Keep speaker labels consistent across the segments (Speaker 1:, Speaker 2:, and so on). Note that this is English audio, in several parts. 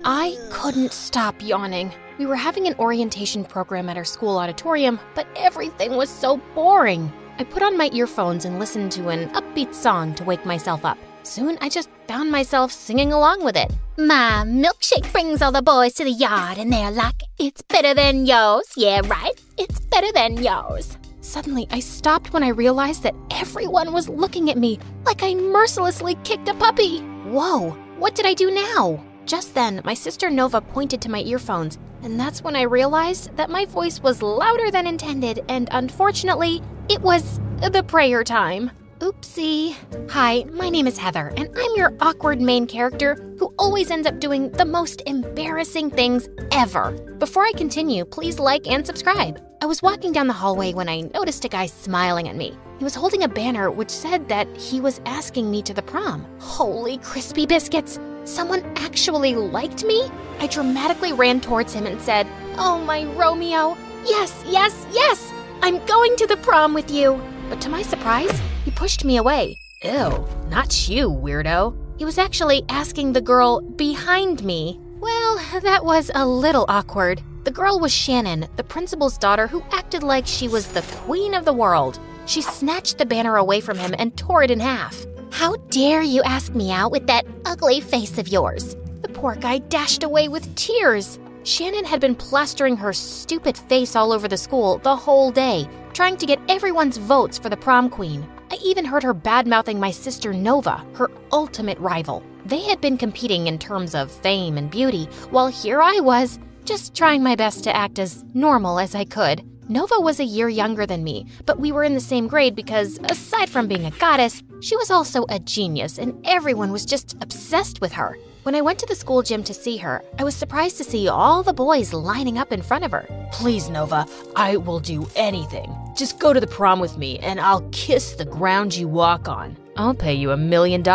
Speaker 1: I couldn't stop yawning. We were having an orientation program at our school auditorium, but everything was so boring. I put on my earphones and listened to an upbeat song to wake myself up. Soon, I just found myself singing along with it.
Speaker 2: My milkshake brings all the boys to the yard, and they're like, it's better than yours. Yeah, right? It's better than yours.
Speaker 1: Suddenly, I stopped when I realized that everyone was looking at me like I mercilessly kicked a puppy. Whoa, what did I do now? Just then, my sister Nova pointed to my earphones, and that's when I realized that my voice was louder than intended, and unfortunately, it was the prayer time. Oopsie. Hi, my name is Heather, and I'm your awkward main character who always ends up doing the most embarrassing things ever. Before I continue, please like and subscribe. I was walking down the hallway when I noticed a guy smiling at me. He was holding a banner which said that he was asking me to the prom. Holy crispy biscuits! Someone actually liked me? I dramatically ran towards him and said, "Oh, my Romeo, yes, yes, yes! I'm going to the prom with you!" But to my surprise, he pushed me away. Ew, not you, weirdo. He was actually asking the girl behind me. Well, that was a little awkward. The girl was Shannon, the principal's daughter who acted like she was the queen of the world. She snatched the banner away from him and tore it in half.
Speaker 2: How dare you ask me out with that ugly face of yours?
Speaker 1: The poor guy dashed away with tears. Shannon had been plastering her stupid face all over the school the whole day, trying to get everyone's votes for the prom queen. I even heard her bad-mouthing my sister Nova, her ultimate rival. They had been competing in terms of fame and beauty, while here I was, just trying my best to act as normal as I could. Nova was a year younger than me, but we were in the same grade because, aside from being a goddess, she was also a genius and everyone was just obsessed with her. When I went to the school gym to see her, I was surprised to see all the boys lining up in front of her. Please, Nova, I will do anything. Just go to the prom with me and I'll kiss the ground you walk on. I'll pay you $1 million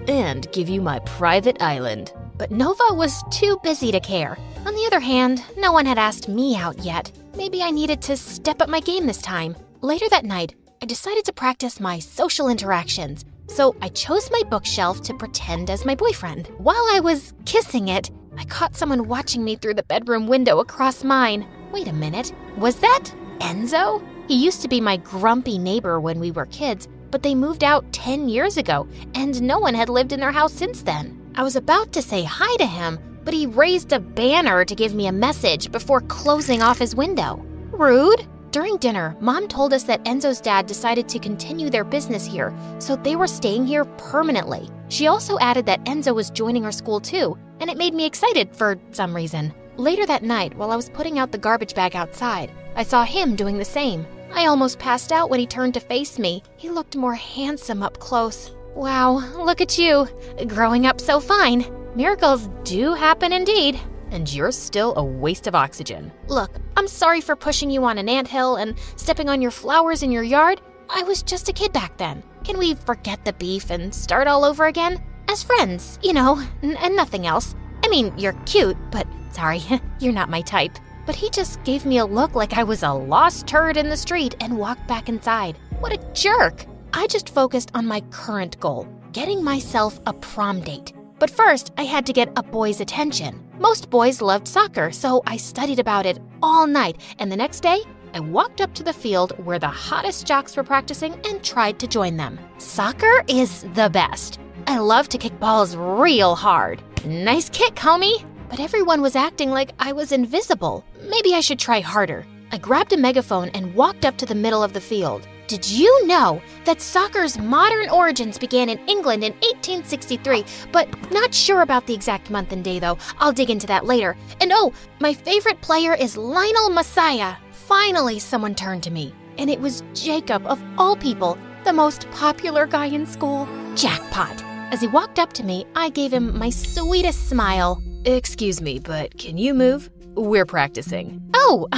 Speaker 1: and give you my private island. But Nova was too busy to care. On the other hand, no one had asked me out yet. Maybe I needed to step up my game this time. Later that night, I decided to practice my social interactions. So I chose my bookshelf to pretend as my boyfriend. While I was kissing it, I caught someone watching me through the bedroom window across mine. Wait a minute, was that Enzo? He used to be my grumpy neighbor when we were kids, but they moved out 10 years ago, and no one had lived in their house since then. I was about to say hi to him, but he raised a banner to give me a message before closing off his window. Rude. During dinner, Mom told us that Enzo's dad decided to continue their business here, so they were staying here permanently. She also added that Enzo was joining our school too, and it made me excited for some reason. Later that night, while I was putting out the garbage bag outside, I saw him doing the same. I almost passed out when he turned to face me. He looked more handsome up close. Wow, look at you, growing up so fine. Miracles do happen indeed. And you're still a waste of oxygen. Look, I'm sorry for pushing you on an anthill and stepping on your flowers in your yard. I was just a kid back then. Can we forget the beef and start all over again? As friends, you know, and nothing else. I mean, you're cute, but sorry, you're not my type. But he just gave me a look like I was a lost turd in the street and walked back inside. What a jerk! I just focused on my current goal, getting myself a prom date. But first, I had to get a boy's attention. Most boys loved soccer, so I studied about it all night, and the next day, I walked up to the field where the hottest jocks were practicing and tried to join them. Soccer is the best. I love to kick balls real hard. Nice kick, homie! But everyone was acting like I was invisible. Maybe I should try harder. I grabbed a megaphone and walked up to the middle of the field. Did you know that soccer's modern origins began in England in 1863, but not sure about the exact month and day though. I'll dig into that later. And oh, my favorite player is Lionel Messiah. Finally, someone turned to me, and it was Jacob of all people, the most popular guy in school. Jackpot. As he walked up to me, I gave him my sweetest smile. Excuse me, but can you move? We're practicing. Oh,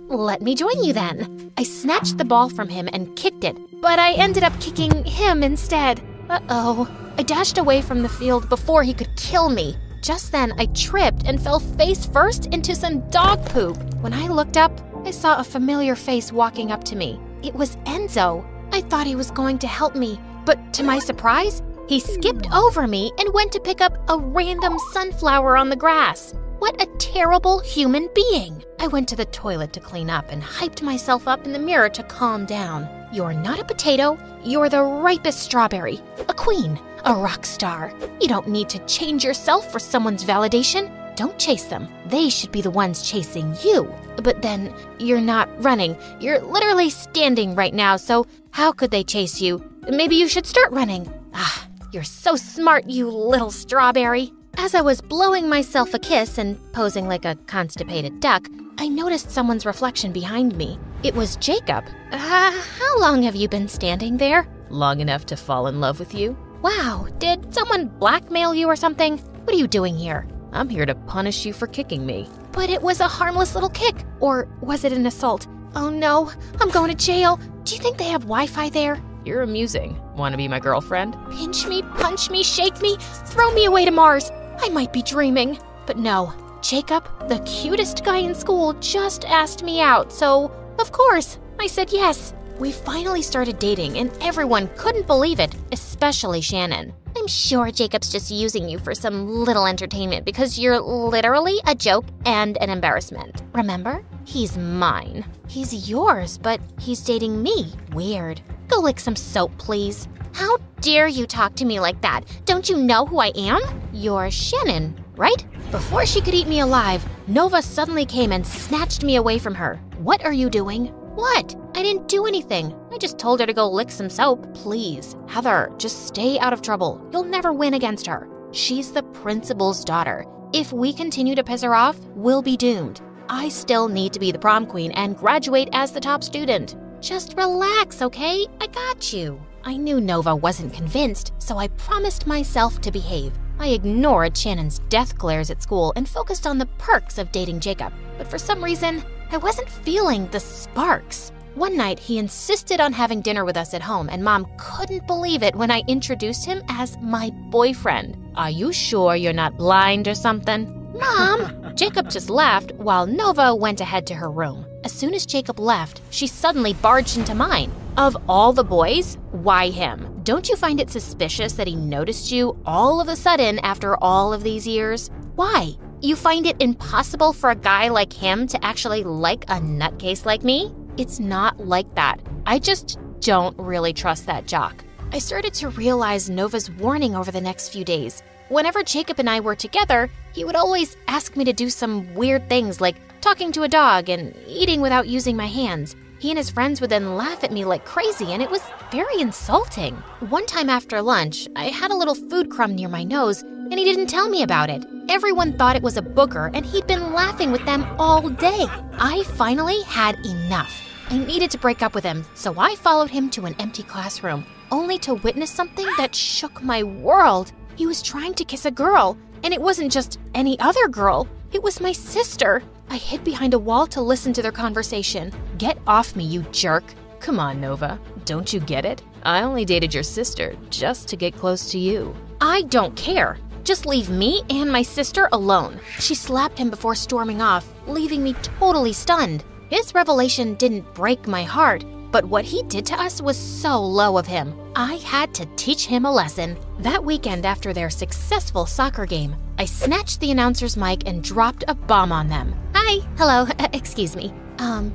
Speaker 1: let me join you then. I snatched the ball from him and kicked it, but I ended up kicking him instead. Uh-oh. I dashed away from the field before he could kill me. Just then, I tripped and fell face first into some dog poop. When I looked up, I saw a familiar face walking up to me. It was Enzo. I thought he was going to help me, but to my surprise, He skipped over me and went to pick up a random sunflower on the grass. What a terrible human being! I went to the toilet to clean up and hyped myself up in the mirror to calm down. You're not a potato, you're the ripest strawberry. A queen, a rock star. You don't need to change yourself for someone's validation. Don't chase them. They should be the ones chasing you. But then, you're not running. You're literally standing right now, so how could they chase you? Maybe you should start running. Ah, you're so smart, you little strawberry. As I was blowing myself a kiss and posing like a constipated duck, I noticed someone's reflection behind me. It was Jacob. How long have you been standing there? Long enough to fall in love with you. Wow, did someone blackmail you or something? What are you doing here? I'm here to punish you for kicking me. But it was a harmless little kick. Or was it an assault? Oh no, I'm going to jail. Do you think they have Wi-Fi there? You're amusing. Want to be my girlfriend? Pinch me, punch me, shake me, throw me away to Mars. I might be dreaming. But no, Jacob, the cutest guy in school, just asked me out, so of course, I said yes. We finally started dating, and everyone couldn't believe it, especially Shannon.
Speaker 2: I'm sure Jacob's just using you for some little entertainment because you're literally a joke and an embarrassment. Remember? He's mine.
Speaker 1: He's yours, but he's dating me. Weird. Go lick some soap, please.
Speaker 2: How dare you talk to me like that? Don't you know who I am?
Speaker 1: You're Shannon, right? Before she could eat me alive, Nova suddenly came and snatched me away from her. What are you doing? What? I didn't do anything. I just told her to go lick some soap. Please, Heather, just stay out of trouble. You'll never win against her. She's the principal's daughter. If we continue to piss her off, we'll be doomed. I still need to be the prom queen and graduate as the top student. Just relax, okay? I got you. I knew Nova wasn't convinced, so I promised myself to behave. I ignored Shannon's death glares at school and focused on the perks of dating Jacob. But for some reason, I wasn't feeling the sparks. One night, he insisted on having dinner with us at home, and Mom couldn't believe it when I introduced him as my boyfriend. Are you sure you're not blind or something? Mom! Jacob just laughed while Nova went ahead to her room. As soon as Jacob left, she suddenly barged into mine. Of all the boys, why him? Don't you find it suspicious that he noticed you all of a sudden after all of these years? Why? You find it impossible for a guy like him to actually like a nutcase like me? It's not like that. I just don't really trust that jock. I started to realize Nova's warning over the next few days. Whenever Jacob and I were together, he would always ask me to do some weird things like talking to a dog and eating without using my hands. He and his friends would then laugh at me like crazy, and it was very insulting. One time after lunch, I had a little food crumb near my nose, and he didn't tell me about it. Everyone thought it was a booger, and he'd been laughing with them all day. I finally had enough. I needed to break up with him, so I followed him to an empty classroom, only to witness something that shook my world. He was trying to kiss a girl, and it wasn't just any other girl. It was my sister. I hid behind a wall to listen to their conversation. Get off me, you jerk. Come on, Nova. Don't you get it? I only dated your sister just to get close to you. I don't care. Just leave me and my sister alone. She slapped him before storming off, leaving me totally stunned. His revelation didn't break my heart, but what he did to us was so low of him. I had to teach him a lesson. That weekend after their successful soccer game, I snatched the announcer's mic and dropped a bomb on them. Hi, hello, excuse me.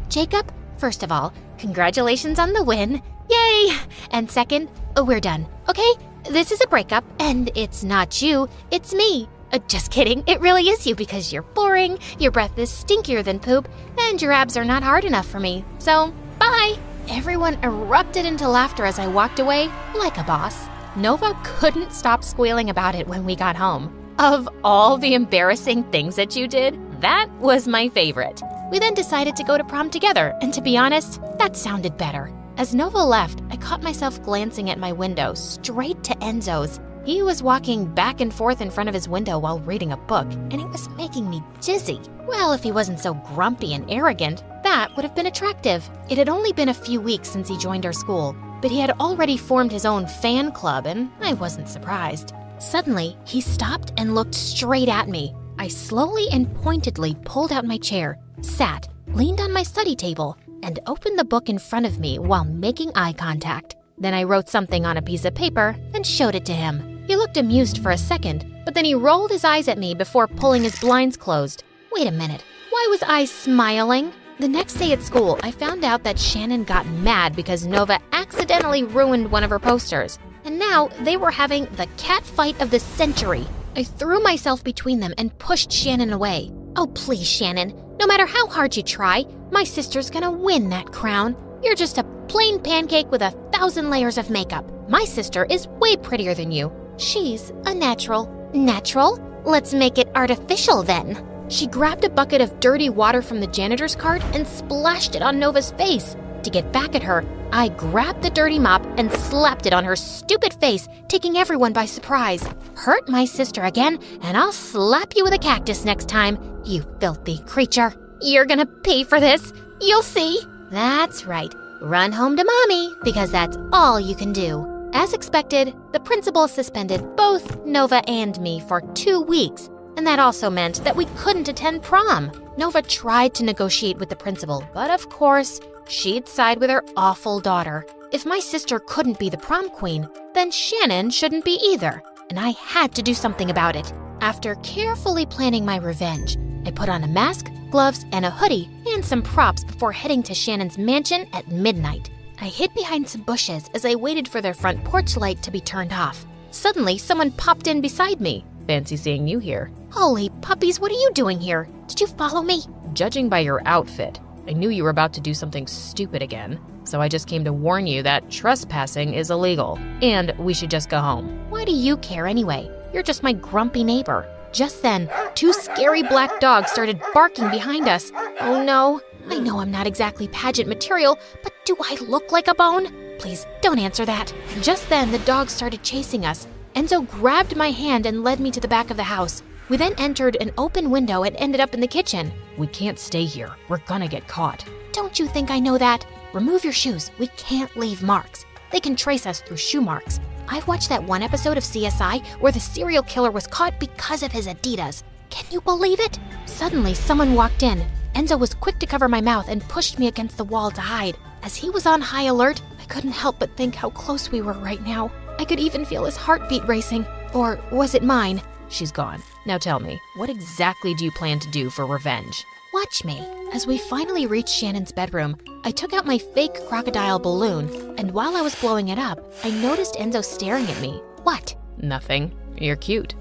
Speaker 1: Jacob, first of all, congratulations on the win. Yay! And second, we're done, okay? This is a breakup, and it's not you, it's me. Just kidding, it really is you because you're boring, your breath is stinkier than poop, and your abs are not hard enough for me. So, bye! Everyone erupted into laughter as I walked away, like a boss. Nova couldn't stop squealing about it when we got home. Of all the embarrassing things that you did, that was my favorite. We then decided to go to prom together, and to be honest, that sounded better. As Nova left, I caught myself glancing at my window straight to Enzo's. He was walking back and forth in front of his window while reading a book, and it was making me dizzy. Well, if he wasn't so grumpy and arrogant, that would have been attractive. It had only been a few weeks since he joined our school, but he had already formed his own fan club, and I wasn't surprised. Suddenly, he stopped and looked straight at me. I slowly and pointedly pulled out my chair, sat, leaned on my study table, and opened the book in front of me while making eye contact. Then I wrote something on a piece of paper and showed it to him. He looked amused for a second, but then he rolled his eyes at me before pulling his blinds closed. Wait a minute, why was I smiling? The next day at school, I found out that Shannon got mad because Nova accidentally ruined one of her posters. And now they were having the cat fight of the century. I threw myself between them and pushed Shannon away. Oh, please, Shannon. No matter how hard you try, my sister's gonna win that crown. You're just a plain pancake with 1,000 layers of makeup. My sister is way prettier than you. She's a natural.
Speaker 2: Natural? Let's make it artificial then.
Speaker 1: She grabbed a bucket of dirty water from the janitor's cart and splashed it on Nova's face. To get back at her, I grabbed the dirty mop and slapped it on her stupid face, taking everyone by surprise. Hurt my sister again, and I'll slap you with a cactus next time, you filthy creature.
Speaker 2: You're gonna pay for this. You'll see.
Speaker 1: That's right. Run home to mommy, because that's all you can do. As expected, the principal suspended both Nova and me for 2 weeks. And that also meant that we couldn't attend prom. Nova tried to negotiate with the principal, but of course, she'd side with her awful daughter. If my sister couldn't be the prom queen, then Shannon shouldn't be either. And I had to do something about it. After carefully planning my revenge, I put on a mask, gloves, and a hoodie, and some props before heading to Shannon's mansion at midnight. I hid behind some bushes as I waited for their front porch light to be turned off. Suddenly, someone popped in beside me. Fancy seeing you here. Holy puppies, what are you doing here? Did you follow me? Judging by your outfit, I knew you were about to do something stupid again. So I just came to warn you that trespassing is illegal, and we should just go home. Why do you care anyway? You're just my grumpy neighbor. Just then, 2 scary black dogs started barking behind us. Oh no, I know I'm not exactly pageant material, but do I look like a bone? Please, don't answer that. Just then, the dogs started chasing us. Enzo grabbed my hand and led me to the back of the house. We then entered an open window and ended up in the kitchen. We can't stay here. We're gonna get caught. Don't you think I know that? Remove your shoes. We can't leave marks. They can trace us through shoe marks. I've watched that one episode of CSI where the serial killer was caught because of his Adidas. Can you believe it? Suddenly, someone walked in. Enzo was quick to cover my mouth and pushed me against the wall to hide. As he was on high alert, I couldn't help but think how close we were right now. I could even feel his heartbeat racing. Or was it mine? She's gone. Now tell me, what exactly do you plan to do for revenge? Watch me. As we finally reached Shannon's bedroom, I took out my fake crocodile balloon, and while I was blowing it up, I noticed Enzo staring at me. What? Nothing. You're cute.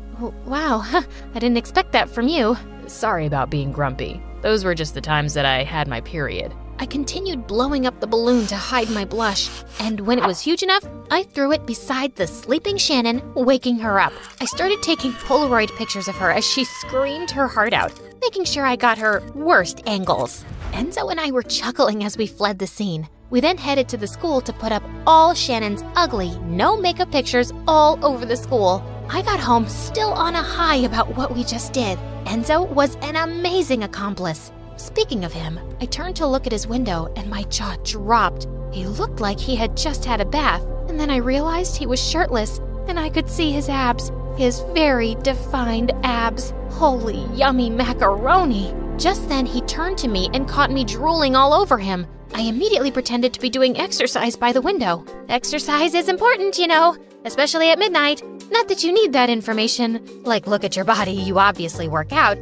Speaker 1: Wow, I didn't expect that from you. Sorry about being grumpy. Those were just the times that I had my period. I continued blowing up the balloon to hide my blush, and when it was huge enough, I threw it beside the sleeping Shannon, waking her up. I started taking Polaroid pictures of her as she screamed her heart out, making sure I got her worst angles. Enzo and I were chuckling as we fled the scene. We then headed to the school to put up all Shannon's ugly, no makeup pictures all over the school. I got home still on a high about what we just did. Enzo was an amazing accomplice. Speaking of him, I turned to look at his window and my jaw dropped. He looked like he had just had a bath, and then I realized he was shirtless and I could see his abs. His very defined abs. Holy yummy macaroni! Just then he turned to me and caught me drooling all over him. I immediately pretended to be doing exercise by the window. Exercise is important, you know, especially at midnight. Not that you need that information. Like, look at your body, you obviously work out.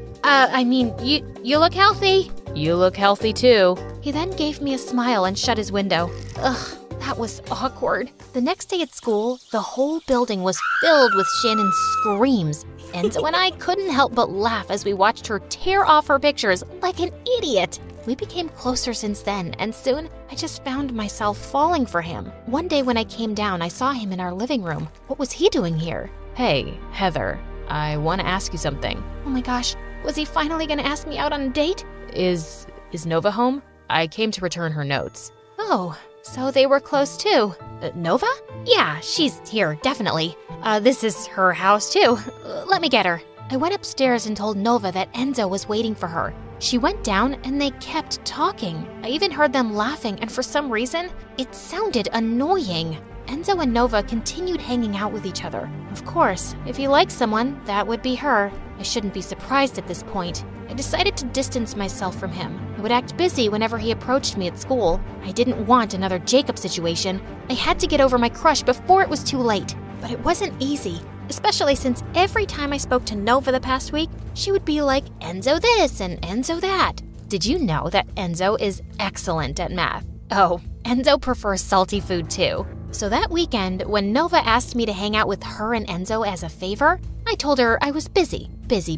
Speaker 1: You look healthy. You look healthy too. He then gave me a smile and shut his window. Ugh, that was awkward. The next day at school, the whole building was filled with Shannon's screams. Enzo and I couldn't help but laugh as we watched her tear off her pictures like an idiot. We became closer since then, and soon I just found myself falling for him. One day when I came down, I saw him in our living room. What was he doing here? Hey, Heather, I want to ask you something. Oh my gosh, was he finally going to ask me out on a date? Is Nova home? I came to return her notes. Oh, so they were close too. Nova? Yeah, she's here, definitely. This is her house too. Let me get her. I went upstairs and told Nova that Enzo was waiting for her. She went down and they kept talking. I even heard them laughing, and for some reason, it sounded annoying. Enzo and Nova continued hanging out with each other. Of course, if he liked someone, that would be her. I shouldn't be surprised at this point. I decided to distance myself from him. I would act busy whenever he approached me at school. I didn't want another Jacob situation. I had to get over my crush before it was too late. But it wasn't easy, especially since every time I spoke to Nova the past week, she would be like, Enzo this and Enzo that. Did you know that Enzo is excellent at math? Oh, Enzo prefers salty food too. So that weekend, when Nova asked me to hang out with her and Enzo as a favor, I told her I was busy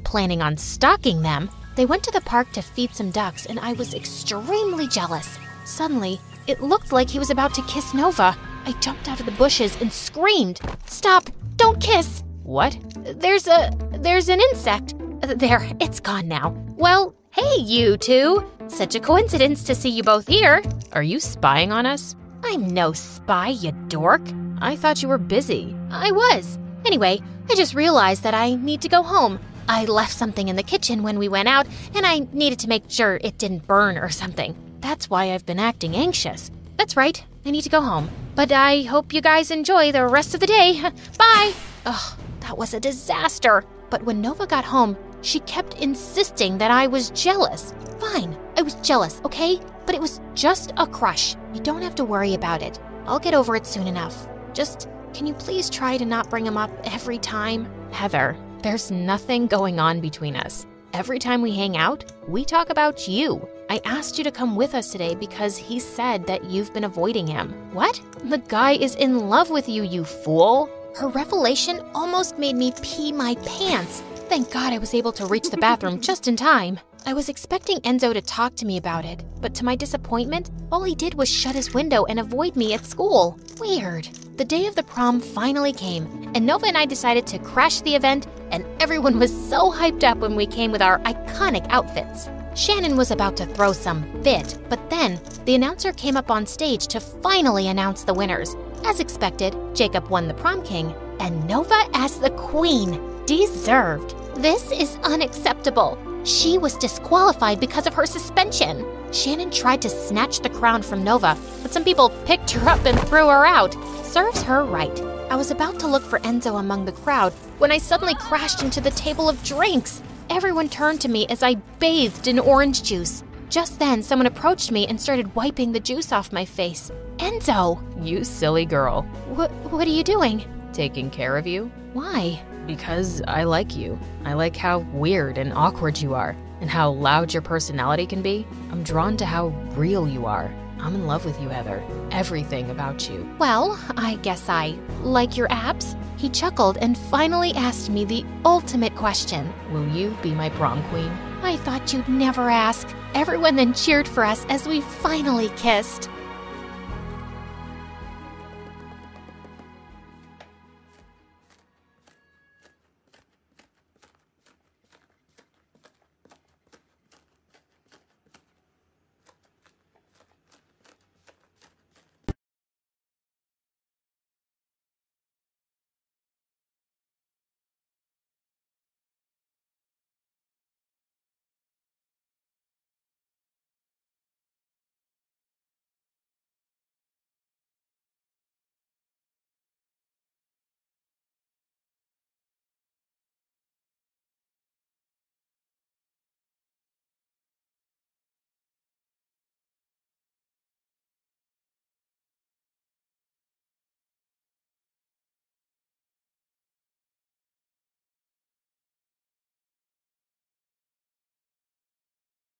Speaker 1: planning on stalking them. They went to the park to feed some ducks, and I was extremely jealous. Suddenly, it looked like he was about to kiss Nova. I jumped out of the bushes and screamed, "Stop! Don't kiss!" What? There's an insect. There, it's gone now. Well, hey, you two. Such a coincidence to see you both here. Are you spying on us? I'm no spy, you dork. I thought you were busy. I was. Anyway, I just realized that I need to go home. I left something in the kitchen when we went out, and I needed to make sure it didn't burn or something. That's why I've been acting anxious. That's right, I need to go home. But I hope you guys enjoy the rest of the day. Bye! Ugh, that was a disaster. But when Nova got home, she kept insisting that I was jealous. Fine, I was jealous, okay? But it was just a crush. You don't have to worry about it. I'll get over it soon enough. Just, can you please try to not bring him up every time? Heather, there's nothing going on between us. Every time we hang out, we talk about you. I asked you to come with us today because he said that you've been avoiding him. What? The guy is in love with you, you fool. Her revelation almost made me pee my pants. Thank God I was able to reach the bathroom just in time. I was expecting Enzo to talk to me about it, but to my disappointment, all he did was shut his window and avoid me at school. Weird. The day of the prom finally came, and Nova and I decided to crash the event, and everyone was so hyped up when we came with our iconic outfits. Shannon was about to throw some fit, but then the announcer came up on stage to finally announce the winners. As expected, Jacob won the prom king, and Nova as the queen. Deserved. This is unacceptable. She was disqualified because of her suspension. Shannon tried to snatch the crown from Nova, but some people picked her up and threw her out. Serves her right. I was about to look for Enzo among the crowd when I suddenly crashed into the table of drinks. Everyone turned to me as I bathed in orange juice. Just then, someone approached me and started wiping the juice off my face. Enzo!
Speaker 3: You silly girl.
Speaker 1: What are you doing?
Speaker 3: Taking care of you?
Speaker 1: Why?
Speaker 3: Because I like you. I like how weird and awkward you are, and how loud your personality can be. I'm drawn to how real you are. I'm in love with you, Heather. Everything about you.
Speaker 1: Well, I guess I like your abs. He chuckled and finally asked me the ultimate question.
Speaker 3: Will you be my prom queen?
Speaker 1: I thought you'd never ask. Everyone then cheered for us as we finally kissed.